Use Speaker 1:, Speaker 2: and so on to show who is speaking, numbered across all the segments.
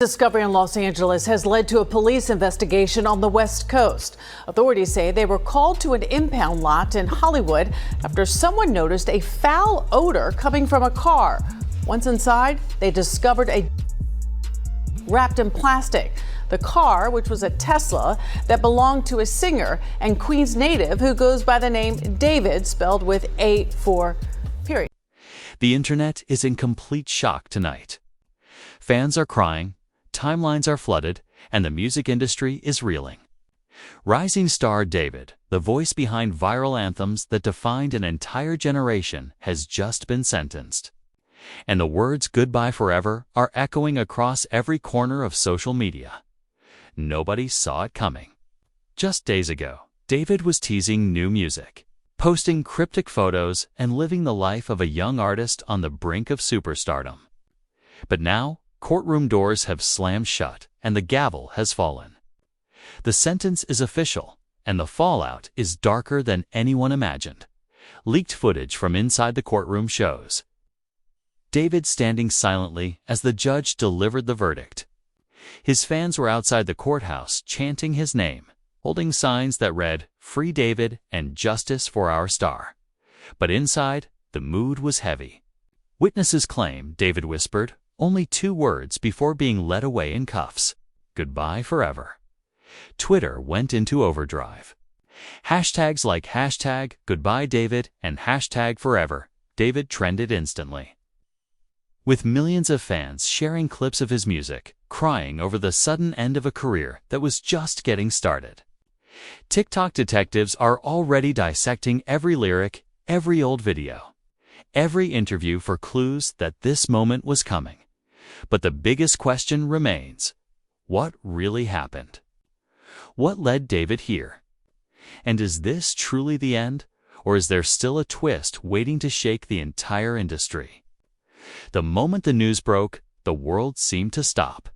Speaker 1: Discovery in Los Angeles has led to a police investigation on the West Coast. Authorities say they were called to an impound lot in Hollywood after someone noticed a foul odor coming from a car. Once inside, they discovered a wrapped in plastic. The car, which was a Tesla that belonged to a singer and Queens native who goes by the name David, spelled with A4 period.
Speaker 2: The internet is in complete shock tonight. Fans are crying. Timelines are flooded, and the music industry is reeling. Rising star David, the voice behind viral anthems that defined an entire generation, has just been sentenced. And the words "goodbye forever" are echoing across every corner of social media. Nobody saw it coming. Just days ago, David was teasing new music, posting cryptic photos and living the life of a young artist on the brink of superstardom. But now, courtroom doors have slammed shut and the gavel has fallen. The sentence is official, and the fallout is darker than anyone imagined. Leaked footage from inside the courtroom shows David standing silently as the judge delivered the verdict. His fans were outside the courthouse chanting his name, holding signs that read "Free David" and "Justice for our star." But inside, the mood was heavy. Witnesses claim David whispered only 2 words before being led away in cuffs: "Goodbye forever." Twitter went into overdrive. Hashtags like #GoodbyeDavid and #foreverDavid trended instantly, with millions of fans sharing clips of his music, crying over the sudden end of a career that was just getting started. TikTok detectives are already dissecting every lyric, every old video, every interview for clues that this moment was coming. But the biggest question remains: what really happened? What led David here? And is this truly the end, or is there still a twist waiting to shake the entire industry? The moment the news broke, the world seemed to stop.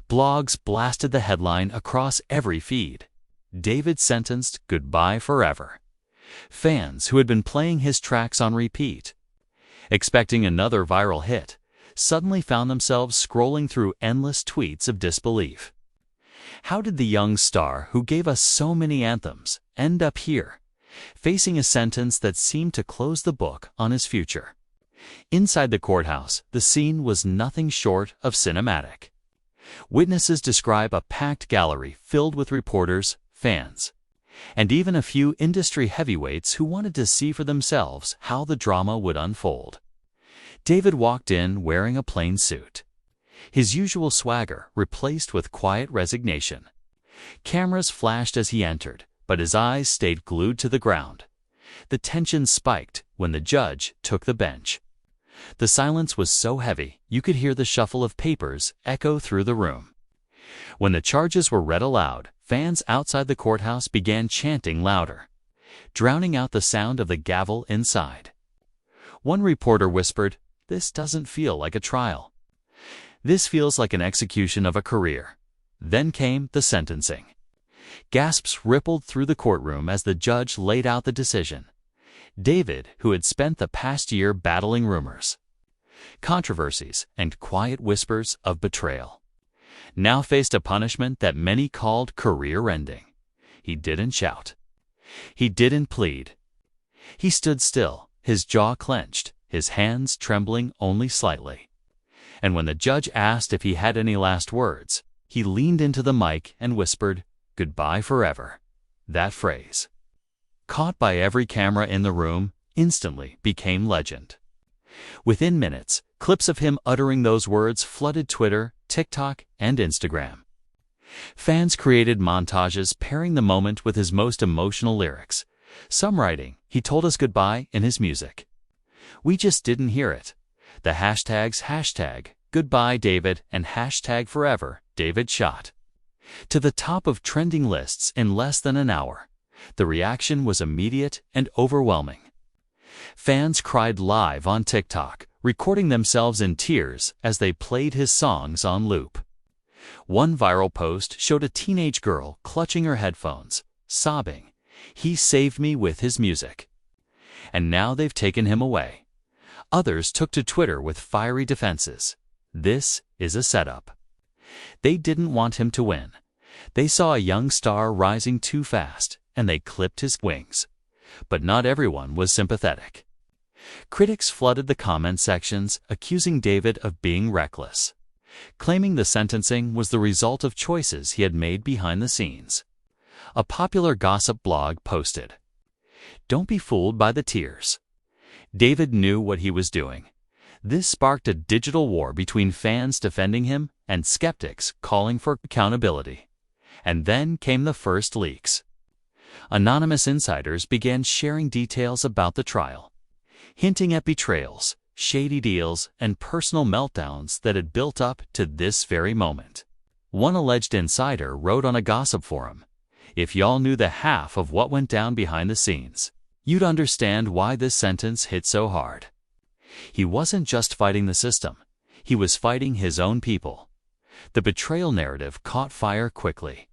Speaker 2: Blogs blasted the headline across every feed: "David sentenced, goodbye forever." Fans who had been playing his tracks on repeat, expecting another viral hit, suddenly found themselves scrolling through endless tweets of disbelief. How did the young star who gave us so many anthems end up here, facing a sentence that seemed to close the book on his future? Inside the courthouse, the scene was nothing short of cinematic. Witnesses describe a packed gallery filled with reporters, fans, and even a few industry heavyweights who wanted to see for themselves how the drama would unfold. David walked in wearing a plain suit, his usual swagger replaced with quiet resignation. Cameras flashed as he entered, but his eyes stayed glued to the ground. The tension spiked when the judge took the bench. The silence was so heavy you could hear the shuffle of papers echo through the room. When the charges were read aloud, fans outside the courthouse began chanting louder, drowning out the sound of the gavel inside. One reporter whispered, "This doesn't feel like a trial. This feels like an execution of a career." Then came the sentencing. Gasps rippled through the courtroom as the judge laid out the decision. David, who had spent the past year battling rumors, controversies, and quiet whispers of betrayal, now faced a punishment that many called career-ending. He didn't shout. He didn't plead. He stood still, his jaw clenched, his hands trembling only slightly. And when the judge asked if he had any last words, he leaned into the mic and whispered, "Goodbye forever." That phrase, caught by every camera in the room, instantly became legend. Within minutes, clips of him uttering those words flooded Twitter, TikTok, and Instagram. Fans created montages pairing the moment with his most emotional lyrics, some writing, "He told us goodbye" in his music. "We just didn't hear it." The hashtags #GoodbyeDavid and #foreverDavid shot to the top of trending lists in less than an hour. The reaction was immediate and overwhelming. Fans cried live on TikTok, recording themselves in tears as they played his songs on loop. One viral post showed a teenage girl clutching her headphones, sobbing, "He saved me with his music." And now they've taken him away. Others took to Twitter with fiery defenses. This is a setup. They didn't want him to win. They saw a young star rising too fast, and they clipped his wings. But not everyone was sympathetic. Critics flooded the comment sections, accusing David of being reckless, claiming the sentencing was the result of choices he had made behind the scenes. A popular gossip blog posted, "Don't be fooled by the tears." David knew what he was doing. This sparked a digital war between fans defending him and skeptics calling for accountability. And then came the first leaks. Anonymous insiders began sharing details about the trial, hinting at betrayals, shady deals, and personal meltdowns that had built up to this very moment. One alleged insider wrote on a gossip forum, "If y'all knew the half of what went down behind the scenes, you'd understand why this sentence hit so hard." He wasn't just fighting the system, he was fighting his own people. The betrayal narrative caught fire quickly.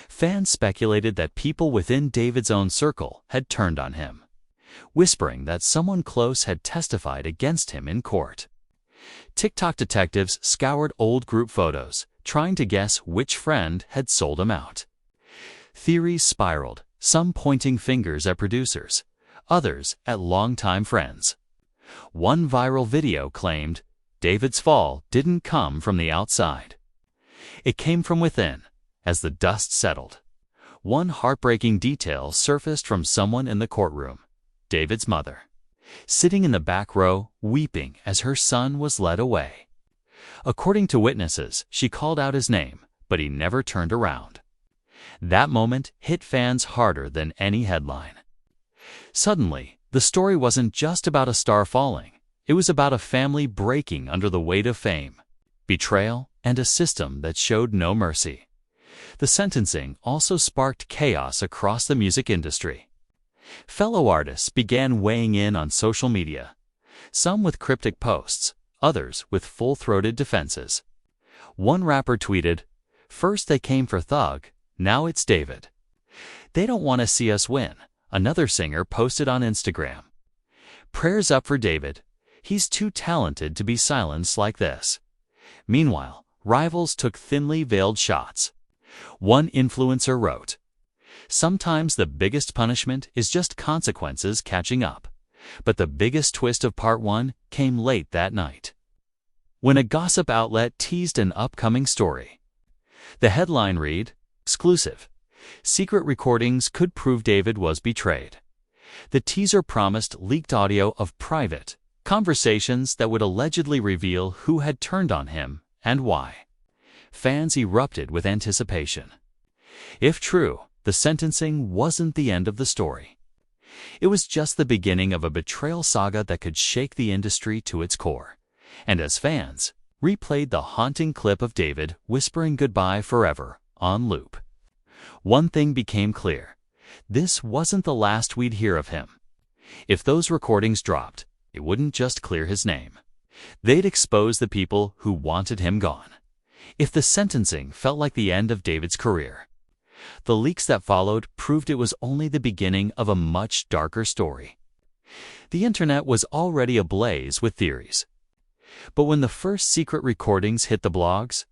Speaker 2: Fans speculated that people within David's own circle had turned on him, whispering that someone close had testified against him in court. TikTok detectives scoured old group photos, trying to guess which friend had sold him out. Theories spiraled, some pointing fingers at producers, others at longtime friends. One viral video claimed David's fall didn't come from the outside. It came from within. As the dust settled, one heartbreaking detail surfaced from someone in the courtroom, David's mother, sitting in the back row, weeping as her son was led away. According to witnesses, she called out his name, but he never turned around. That moment hit fans harder than any headline. Suddenly, the story wasn't just about a star falling. It was about a family breaking under the weight of fame, betrayal, and a system that showed no mercy. The sentencing also sparked chaos across the music industry. Fellow artists began weighing in on social media, some with cryptic posts, others with full-throated defenses. One rapper tweeted, "First they came for Thug, now it's David. They don't want to see us win." Another singer posted on Instagram, "Prayers up for David. He's too talented to be silenced like this." Meanwhile, rivals took thinly veiled shots. One influencer wrote, "Sometimes the biggest punishment is just consequences catching up." But the biggest twist of part one came late that night, when a gossip outlet teased an upcoming story. The headline read, "Exclusive. Secret recordings could prove David was betrayed." The teaser promised leaked audio of private conversations that would allegedly reveal who had turned on him and why. Fans erupted with anticipation. If true, the sentencing wasn't the end of the story. It was just the beginning of a betrayal saga that could shake the industry to its core. And as fans replayed the haunting clip of David whispering goodbye forever on loop, one thing became clear: this wasn't the last we'd hear of him. If those recordings dropped, it wouldn't just clear his name. They'd expose the people who wanted him gone. If the sentencing felt like the end of David's career, the leaks that followed proved it was only the beginning of a much darker story. The internet was already ablaze with theories. But when the first secret recordings hit the blogs,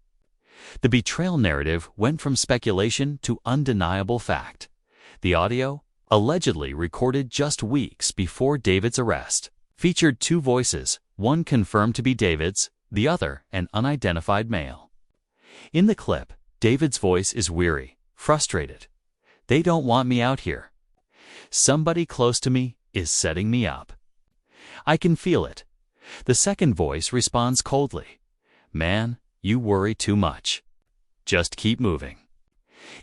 Speaker 2: the betrayal narrative went from speculation to undeniable fact. The audio, allegedly recorded just weeks before David's arrest, featured two voices, one confirmed to be David's, the other an unidentified male. In the clip, David's voice is weary, frustrated. "They don't want me out here. Somebody close to me is setting me up. I can feel it." The second voice responds coldly, "Man, you worry too much. Just keep moving.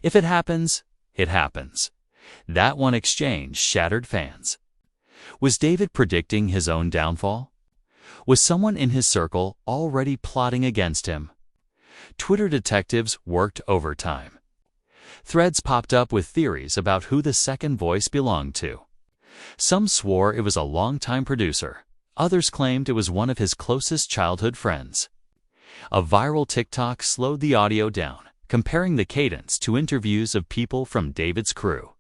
Speaker 2: If it happens, it happens." That one exchange shattered fans. Was David predicting his own downfall? Was someone in his circle already plotting against him? Twitter detectives worked overtime. Threads popped up with theories about who the second voice belonged to. Some swore it was a longtime producer. Others claimed it was one of his closest childhood friends. A viral TikTok slowed the audio down, comparing the cadence to interviews of people from David's crew.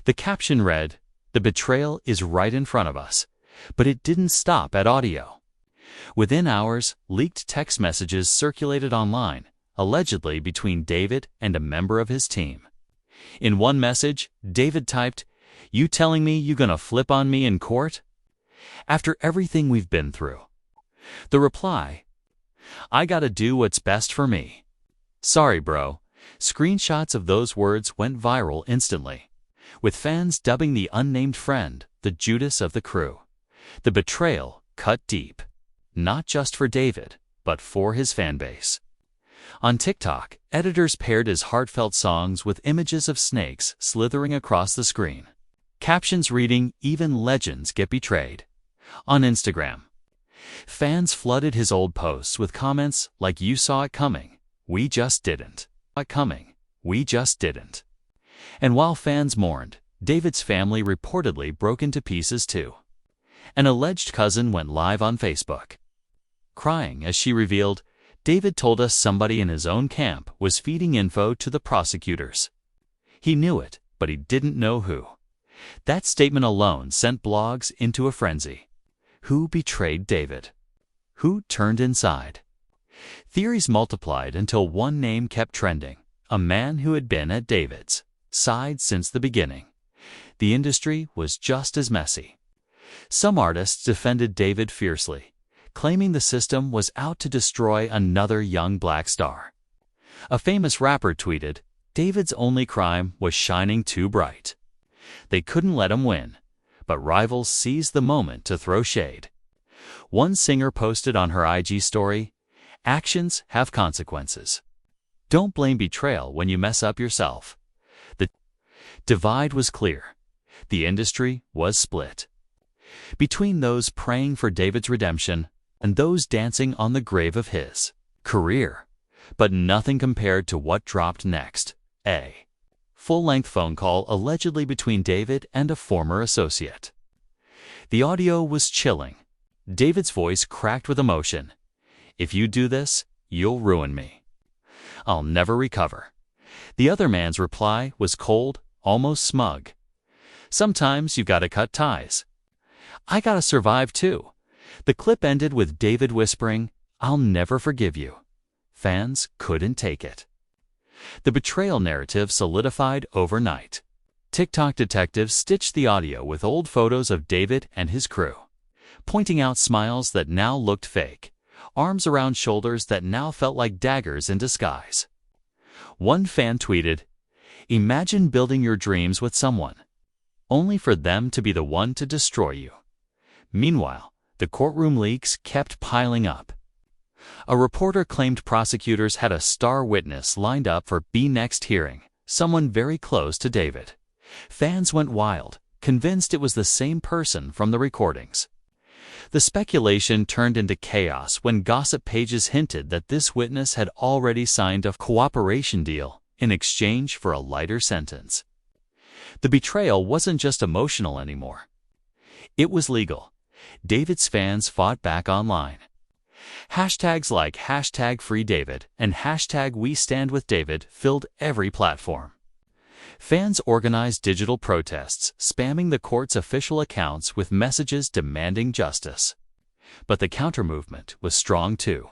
Speaker 2: The caption read, "The betrayal is right in front of us," but it didn't stop at audio. Within hours, leaked text messages circulated online, allegedly between David and a member of his team. In one message, David typed, "You telling me you gonna flip on me in court? After everything we've been through." The reply, "I gotta do what's best for me. Sorry, bro." Screenshots of those words went viral instantly, with fans dubbing the unnamed friend the Judas of the crew. The betrayal cut deep, not just for David, but for his fanbase. On TikTok, editors paired his heartfelt songs with images of snakes slithering across the screen. Captions reading, "Even legends get betrayed." On Instagram, fans flooded his old posts with comments like, "You saw it coming, we just didn't. We just didn't." And while fans mourned, David's family reportedly broke into pieces too. An alleged cousin went live on Facebook, crying as she revealed, "David told us somebody in his own camp was feeding info to the prosecutors. He knew it, but he didn't know who." That statement alone sent blogs into a frenzy. Who betrayed David? Who turned inside? Theories multiplied until one name kept trending, a man who had been at David's side since the beginning. The industry was just as messy. Some artists defended David fiercely, claiming the system was out to destroy another young black star. A famous rapper tweeted, "David's only crime was shining too bright." They couldn't let him win, but rivals seized the moment to throw shade. One singer posted on her IG story, "Actions have consequences. Don't blame betrayal when you mess up yourself." The divide was clear. The industry was split between those praying for David's redemption and those dancing on the grave of his career. But nothing compared to what dropped next. A full-length phone call allegedly between David and a former associate. The audio was chilling. David's voice cracked with emotion. "If you do this, you'll ruin me. I'll never recover." The other man's reply was cold, almost smug. "Sometimes you gotta cut ties. I gotta survive too." The clip ended with David whispering, "I'll never forgive you." Fans couldn't take it. The betrayal narrative solidified overnight. TikTok detectives stitched the audio with old photos of David and his crew, pointing out smiles that now looked fake, arms around shoulders that now felt like daggers in disguise. One fan tweeted, "Imagine building your dreams with someone, only for them to be the one to destroy you." Meanwhile, the courtroom leaks kept piling up. A reporter claimed prosecutors had a star witness lined up for the next hearing, someone very close to David. Fans went wild, convinced it was the same person from the recordings. The speculation turned into chaos when gossip pages hinted that this witness had already signed a cooperation deal in exchange for a lighter sentence. The betrayal wasn't just emotional anymore. It was legal. David's fans fought back online. Hashtags like #FreeDavid and #WeStandWithDavid filled every platform. Fans organized digital protests, spamming the court's official accounts with messages demanding justice. But the counter-movement was strong too.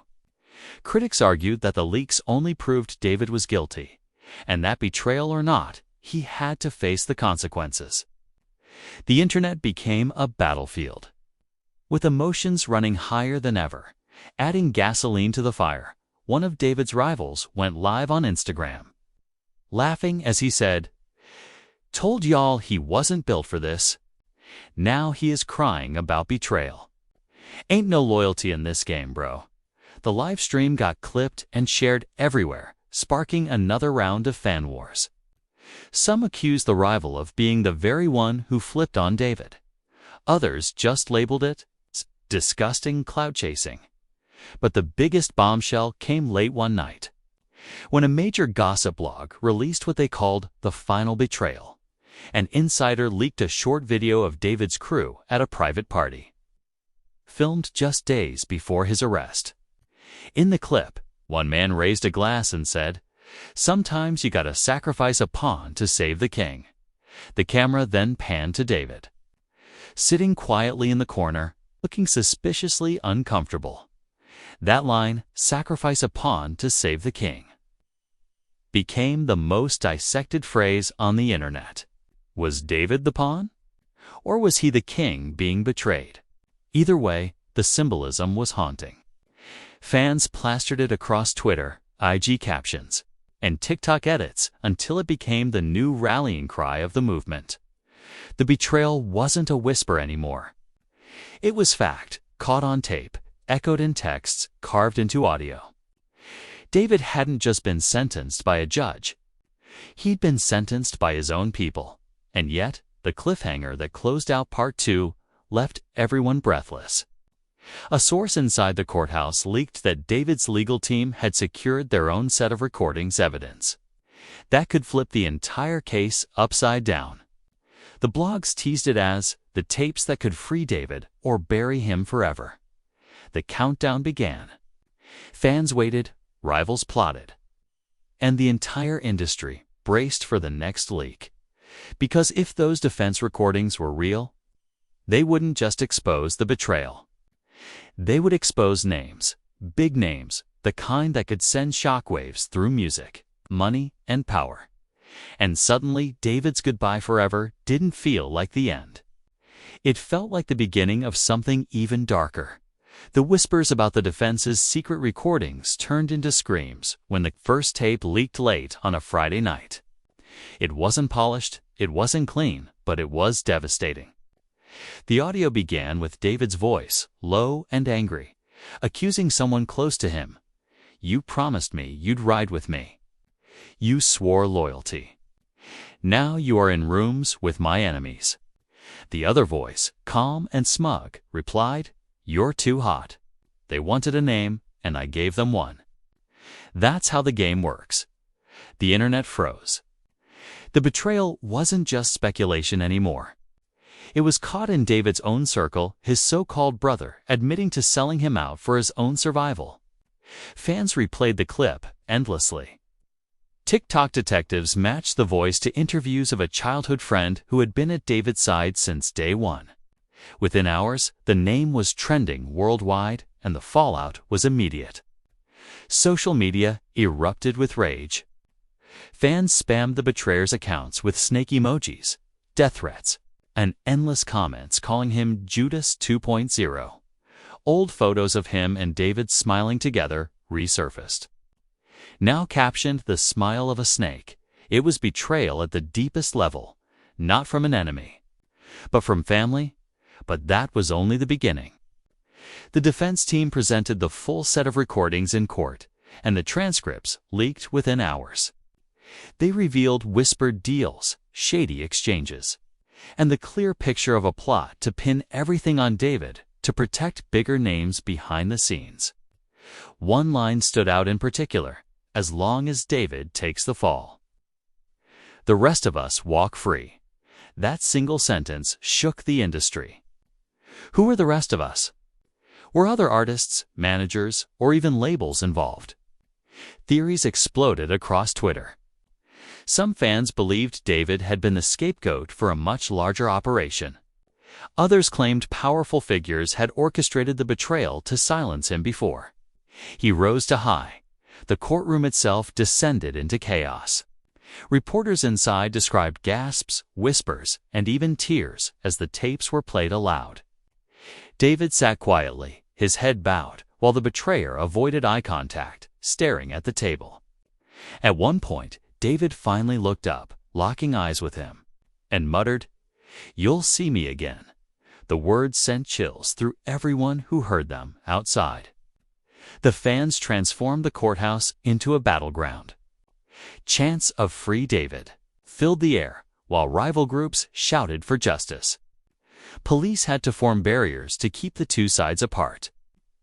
Speaker 2: Critics argued that the leaks only proved David was guilty, and that betrayal or not, he had to face the consequences. The internet became a battlefield, with emotions running higher than ever. Adding gasoline to the fire, one of David's rivals went live on Instagram, laughing as he said, "Told y'all he wasn't built for this." Now he is crying about betrayal. Ain't no loyalty in this game, bro. The live stream got clipped and shared everywhere, sparking another round of fan wars. Some accused the rival of being the very one who flipped on David. Others just labeled it disgusting clout chasing. But the biggest bombshell came late one night, when a major gossip blog released what they called the final betrayal. An insider leaked a short video of David's crew at a private party, filmed just days before his arrest. In the clip, one man raised a glass and said, "Sometimes you gotta sacrifice a pawn to save the king." The camera then panned to David, sitting quietly in the corner, looking suspiciously uncomfortable. That line, "sacrifice a pawn to save the king," became the most dissected phrase on the internet. Was David the pawn? Or was he the king being betrayed? Either way, the symbolism was haunting. Fans plastered it across Twitter, IG captions, and TikTok edits until it became the new rallying cry of the movement. The betrayal wasn't a whisper anymore. It was fact, caught on tape, echoed in texts, carved into audio. David hadn't just been sentenced by a judge. He'd been sentenced by his own people. And yet, the cliffhanger that closed out Part 2 left everyone breathless. A source inside the courthouse leaked that David's legal team had secured their own set of recordings evidence. That could flip the entire case upside down. The blogs teased it as the tapes that could free David or bury him forever. The countdown began. Fans waited, rivals plotted. And the entire industry braced for the next leak. Because if those defense recordings were real, they wouldn't just expose the betrayal. They would expose names, big names, the kind that could send shockwaves through music, money, and power. And suddenly, David's goodbye forever didn't feel like the end. It felt like the beginning of something even darker. The whispers about the defense's secret recordings turned into screams when the first tape leaked late on a Friday night. It wasn't polished, it wasn't clean, but it was devastating. The audio began with David's voice, low and angry, accusing someone close to him. "You promised me you'd ride with me. You swore loyalty. Now you are in rooms with my enemies." The other voice, calm and smug, replied, "You're too hot. They wanted a name, and I gave them one." That's how the game works. The internet froze. The betrayal wasn't just speculation anymore. It was caught in David's own circle, his so-called brother admitting to selling him out for his own survival. Fans replayed the clip endlessly. TikTok detectives matched the voice to interviews of a childhood friend who had been at David's side since day one. Within hours, the name was trending worldwide, and the fallout was immediate. Social media erupted with rage. Fans spammed the betrayer's accounts with snake emojis, death threats, and endless comments calling him Judas 2.0. Old photos of him and David smiling together resurfaced. Now captioned "the smile of a snake," it was betrayal at the deepest level, not from an enemy, but from family. But that was only the beginning. The defense team presented the full set of recordings in court, and the transcripts leaked within hours. They revealed whispered deals, shady exchanges, and the clear picture of a plot to pin everything on David to protect bigger names behind the scenes. One line stood out in particular: "As long as David takes the fall, the rest of us walk free." That single sentence shook the industry. Who were the rest of us? Were other artists, managers, or even labels involved? Theories exploded across Twitter. Some fans believed David had been the scapegoat for a much larger operation. Others claimed powerful figures had orchestrated the betrayal to silence him before. He rose to high. The courtroom itself descended into chaos. Reporters inside described gasps, whispers, and even tears as the tapes were played aloud. David sat quietly, his head bowed, while the betrayer avoided eye contact, staring at the table. At one point, David finally looked up, locking eyes with him, and muttered, "You'll see me again." The words sent chills through everyone who heard them outside. The fans transformed the courthouse into a battleground. Chants of "Free David" filled the air, while rival groups shouted for justice. Police had to form barriers to keep the two sides apart.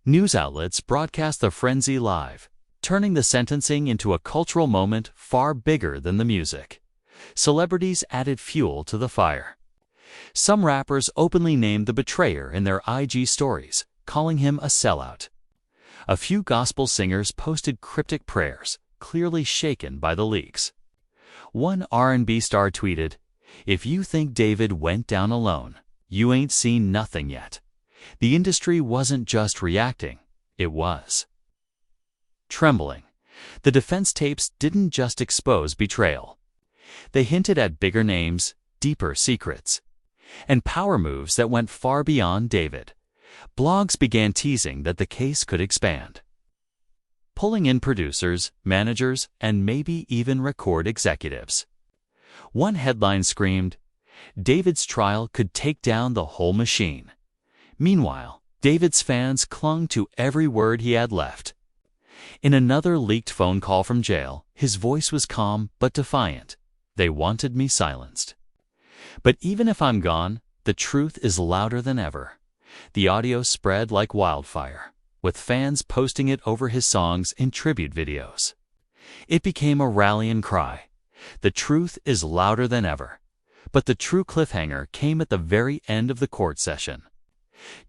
Speaker 2: News outlets broadcast the frenzy live, turning the sentencing into a cultural moment far bigger than the music. Celebrities added fuel to the fire. Some rappers openly named the betrayer in their IG stories, calling him a sellout. A few gospel singers posted cryptic prayers, clearly shaken by the leaks. One R&B star tweeted, "If you think David went down alone, you ain't seen nothing yet." The industry wasn't just reacting, it was trembling. The defense tapes didn't just expose betrayal. They hinted at bigger names, deeper secrets, and power moves that went far beyond David. Blogs began teasing that the case could expand, pulling in producers, managers, and maybe even record executives. One headline screamed, "David's trial could take down the whole machine." Meanwhile, David's fans clung to every word he had left. In another leaked phone call from jail, his voice was calm but defiant. "They wanted me silenced. But even if I'm gone, the truth is louder than ever." The audio spread like wildfire, with fans posting it over his songs in tribute videos. It became a rallying cry. The truth is louder than ever. But the true cliffhanger came at the very end of the court session.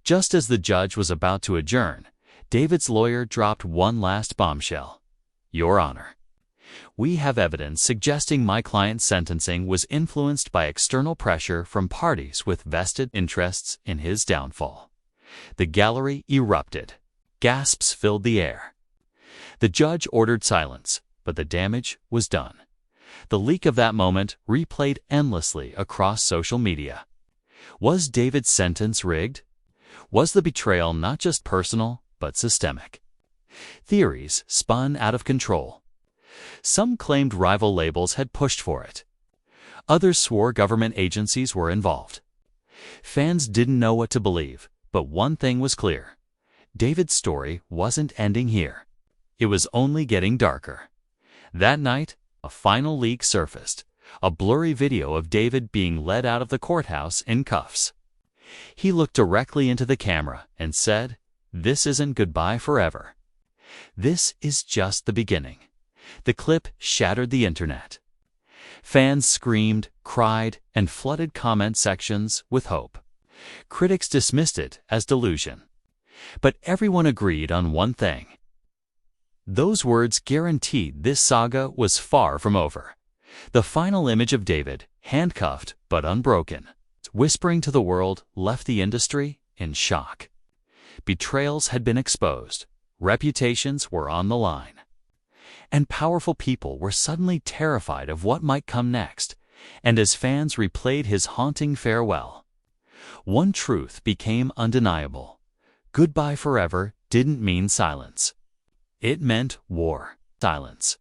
Speaker 2: Just as the judge was about to adjourn, David's lawyer dropped one last bombshell. "Your Honor, we have evidence suggesting my client's sentencing was influenced by external pressure from parties with vested interests in his downfall." The gallery erupted. Gasps filled the air. The judge ordered silence, but the damage was done. The leak of that moment replayed endlessly across social media. Was David's sentence rigged? Was the betrayal not just personal, but systemic? Theories spun out of control. Some claimed rival labels had pushed for it. Others swore government agencies were involved. Fans didn't know what to believe, but one thing was clear. David's story wasn't ending here. It was only getting darker. That night, a final leak surfaced, a blurry video of David being led out of the courthouse in cuffs. He looked directly into the camera and said, "This isn't goodbye forever. This is just the beginning." The clip shattered the internet. Fans screamed, cried, and flooded comment sections with hope. Critics dismissed it as delusion. But everyone agreed on one thing. Those words guaranteed this saga was far from over. The final image of David, handcuffed but unbroken, whispering to the world, left the industry in shock. Betrayals had been exposed. Reputations were on the line. And powerful people were suddenly terrified of what might come next. And as fans replayed his haunting farewell, one truth became undeniable. Goodbye forever didn't mean silence. It meant war. Silence.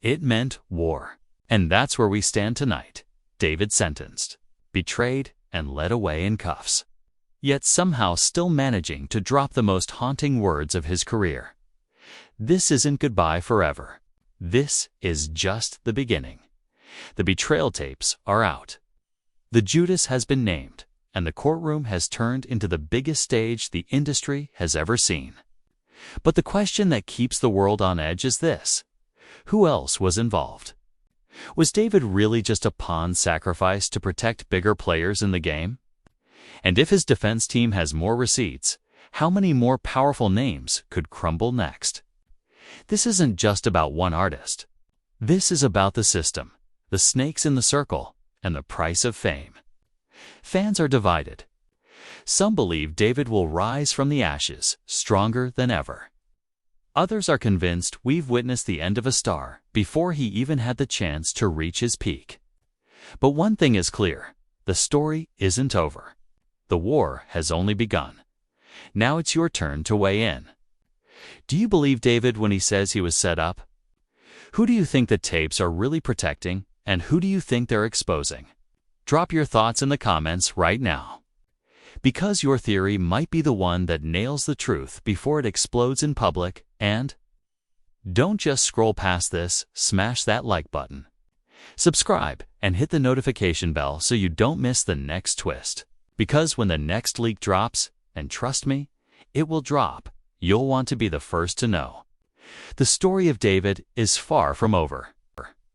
Speaker 2: It meant war. And that's where we stand tonight. David sentenced, betrayed, and led away in cuffs. Yet somehow still managing to drop the most haunting words of his career. This isn't goodbye forever. This is just the beginning. The betrayal tapes are out. The Judas has been named, and the courtroom has turned into the biggest stage the industry has ever seen. But the question that keeps the world on edge is this: who else was involved? Was David really just a pawn sacrificed to protect bigger players in the game? And if his defense team has more receipts, how many more powerful names could crumble next? This isn't just about one artist. This is about the system, the snakes in the circle, and the price of fame. Fans are divided. Some believe David will rise from the ashes, stronger than ever. Others are convinced we've witnessed the end of a star before he even had the chance to reach his peak. But one thing is clear: the story isn't over. The war has only begun. Now it's your turn to weigh in. Do you believe David when he says he was set up? Who do you think the tapes are really protecting, and who do you think they're exposing? Drop your thoughts in the comments right now. Because your theory might be the one that nails the truth before it explodes in public. And don't just scroll past this, smash that like button. Subscribe and hit the notification bell so you don't miss the next twist. Because when the next leak drops, and trust me, it will drop, you'll want to be the first to know. The story of David is far from over.